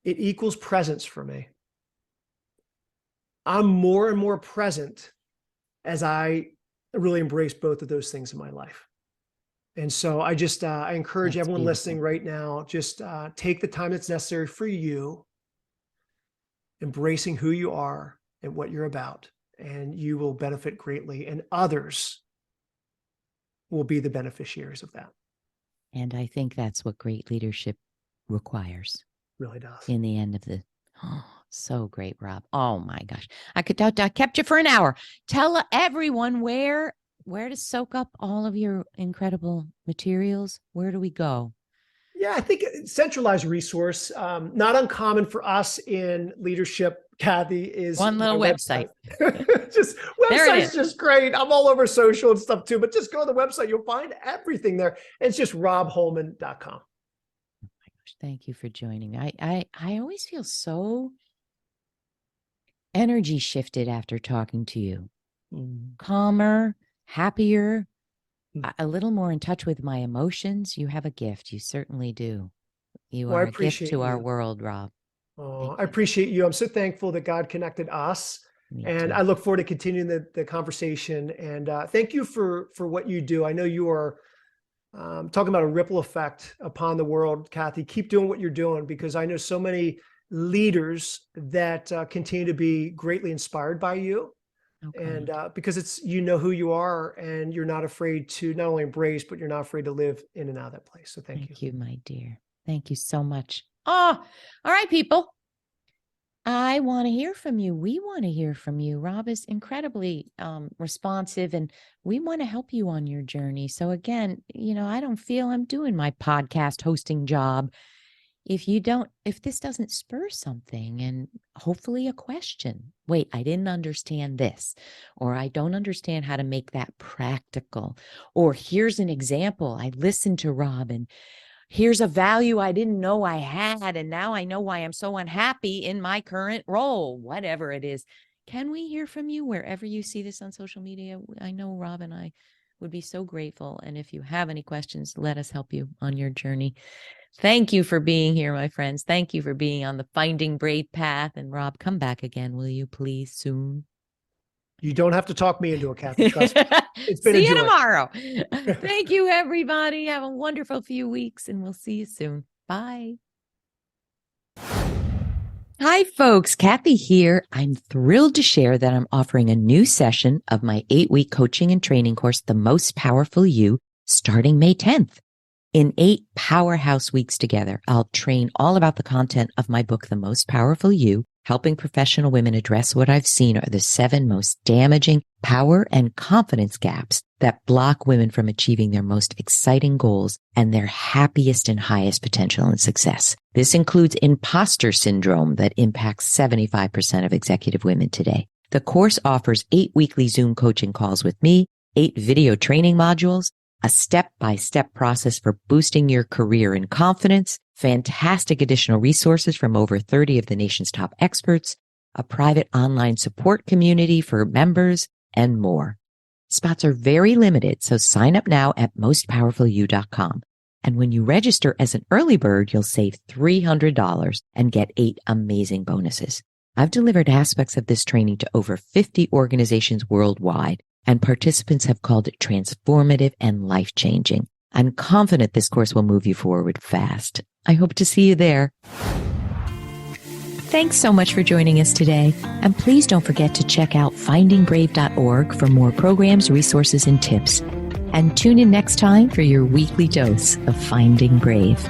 it equals presence for me. I'm more and more present as I really embrace both of those things in my life. And so I just, I encourage everyone listening right now, just take the time that's necessary for you, embracing who you are and what you're about, and you will benefit greatly, and others will be the beneficiaries of that. And I think that's what great leadership requires. Really does. In the end of the, so great, Rob. Oh my gosh. I kept you for an hour. Tell everyone where to soak up all of your incredible materials. Where do we go? Yeah, I think centralized resource, not uncommon for us in leadership, Kathy, is one little website. Just website's just great. I'm all over social and stuff too, but just go to the website. You'll find everything there. It's just robbholman.com. Oh my gosh, thank you for joining. I always feel so energy shifted after talking to you. Calmer, happier, a little more in touch with my emotions. You have a gift. You certainly do. You are a gift to our world, Rob. Oh, I appreciate you. I'm so thankful that God connected us. And I look forward to continuing the conversation. And thank you for what you do. I know you are talking about a ripple effect upon the world, Kathy. Keep doing what you're doing, because I know so many leaders that continue to be greatly inspired by you. Okay. And because it's, you know who you are, and you're not afraid to not only embrace, but you're not afraid to live in and out of that place. So thank you. Thank you, my dear. Thank you so much. Oh, all right, people. I want to hear from you. We want to hear from you. Robb is incredibly responsive, and we want to help you on your journey. So again, I don't feel I'm doing my podcast hosting job if this doesn't spur something, and hopefully a question. Wait, I didn't understand this, or I don't understand how to make that practical, or here's an example. I listened to Robb, and here's a value I didn't know I had, and now I know why I'm so unhappy in my current role, whatever it is. Can we hear from you wherever you see this on social media? I know Robb and I would be so grateful. And if you have any questions, let us help you on your journey. Thank you for being here, my friends. Thank you for being on the Finding Brave path. And Robb, come back again, will you please, soon? You don't have to talk me into it, Kathy. Trust me. It's been See a joy. you tomorrow. Thank you, everybody. Have a wonderful few weeks, and we'll see you soon. Bye. Hi, folks. Kathy here. I'm thrilled to share that I'm offering a new session of my 8-week coaching and training course, The Most Powerful You, starting May 10th. In 8 powerhouse weeks together, I'll train all about the content of my book, The Most Powerful You, helping professional women address what I've seen are the 7 most damaging power and confidence gaps that block women from achieving their most exciting goals and their happiest and highest potential and success. This includes imposter syndrome that impacts 75% of executive women today. The course offers 8 weekly Zoom coaching calls with me, 8 video training modules, a step-by-step process for boosting your career and confidence, fantastic additional resources from over 30 of the nation's top experts, a private online support community for members, and more. Spots are very limited, so sign up now at mostpowerfulyou.com. And when you register as an early bird, you'll save $300 and get 8 amazing bonuses. I've delivered aspects of this training to over 50 organizations worldwide, and participants have called it transformative and life-changing. I'm confident this course will move you forward fast. I hope to see you there. Thanks so much for joining us today. And please don't forget to check out findingbrave.org for more programs, resources, and tips. And tune in next time for your weekly dose of Finding Brave.